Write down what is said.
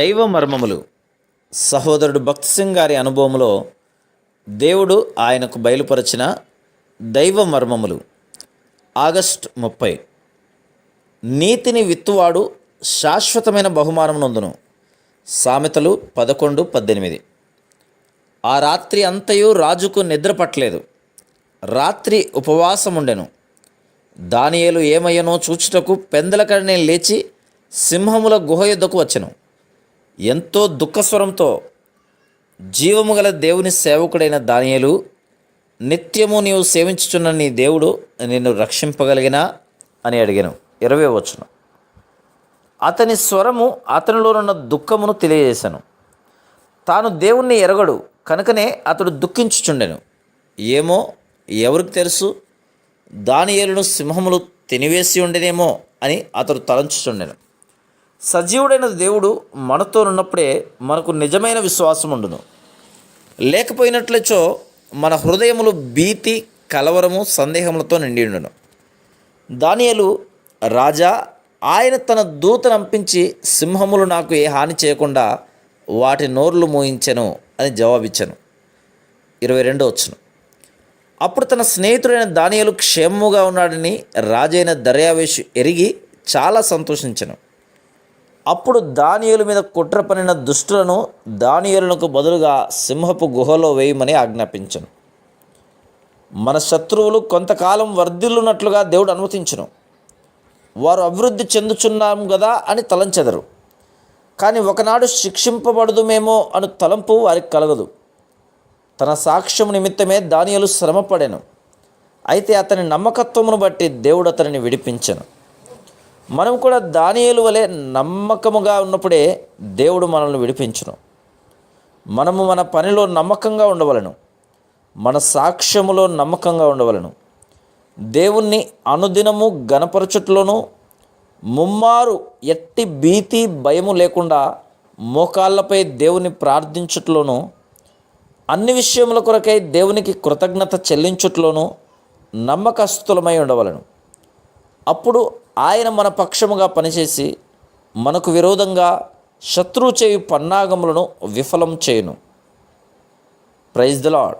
దైవ మర్మములు. సహోదరుడు భక్త్ సింగ్ గారి అనుభవంలో దేవుడు ఆయనకు బయలుపరిచిన దైవ మర్మములు. ఆగస్టు 30. నీతిని విత్తువాడు శాశ్వతమైన బహుమానం నొందును. సామెతలు 11:18. ఆ రాత్రి అంతయు రాజుకు నిద్ర పట్టలేదు. రాత్రి ఉపవాసముండెను. దానియేలు ఏమయ్యనో చూచుటకు పెందలకడనే లేచి సింహముల గుహ యొద్దకు వచ్చెను. ఎంతో దుఃఖస్వరంతో, జీవము గల దేవుని సేవకుడైన దానియేలు, నిత్యము నీవు సేవించుచున్న నీ దేవుడు నిన్ను రక్షింపగలిగినా అని అడిగాను. 20వ వచనం. అతని స్వరము అతనిలోనున్న దుఃఖమును తెలియజేశాను. తాను దేవుణ్ణి ఎరగడు కనుకనే అతడు దుఃఖించుచుండెను. ఏమో, ఎవరికి తెలుసు, దానియేలును సింహములు తినివేసి ఉండేనేమో అని అతడు తలంచుచుండెను. సజీవుడైన దేవుడు మనతోనున్నప్పుడే మనకు నిజమైన విశ్వాసం ఉండును. లేకపోయినట్లచో మన హృదయములు భీతి, కలవరము, సందేహములతో నిండి ఉండును. దానియేలు, రాజా, ఆయన తన దూతను పంపించి సింహములు నాకు ఏ హాని చేయకుండా వాటి నోర్లు మూయించెను అని జవాబిచ్చాను. 22వ వచనం. అప్పుడు తన స్నేహితుడైన దానియేలు క్షేమముగా ఉన్నాడని రాజైన దర్యావేషు ఎరిగి చాలా సంతోషించెను. అప్పుడు దానియేలు మీద కుట్ర పనిన దుష్టులను దానియేలునకు బదులుగా సింహపు గుహలో వేయమని ఆజ్ఞాపించను. మన శత్రువులు కొంతకాలం వర్ధిల్లున్నట్లుగా దేవుడు అనుమతించును. వారు అభివృద్ధి చెందుచున్నాం కదా అని తలంచెదరు. కానీ ఒకనాడు శిక్షింపబడదుమేమో అను తలంపు వారికి కలగదు. తన సాక్ష్యము నిమిత్తమే దానియేలు శ్రమపడెను. అయితే అతని నమ్మకత్వమును బట్టి దేవుడు అతనిని విడిపించెను. మనం కూడా దానియేలు వలె నమ్మకముగా ఉన్నప్పుడే దేవుడు మనల్ని విడిపించును. మనము మన పనిలో నమ్మకంగా ఉండవలను. మన సాక్ష్యములో నమ్మకంగా ఉండవలను. దేవుణ్ణి అనుదినము గణపరచుట్లోనూ ముమ్మారు ఎట్టి భీతి, భయము లేకుండా మోకాళ్ళపై దేవుని ప్రార్థించుట్లోనూ అన్ని విషయముల కొరకై దేవునికి కృతజ్ఞత చెల్లించుట్లోనూ నమ్మకస్తులమై ఉండవలను. అప్పుడు ఆయన మన పక్షముగా పనిచేసి మనకు విరోధంగా శత్రువు చేయు పన్నాగములను విఫలం చేయును. Praise the lord.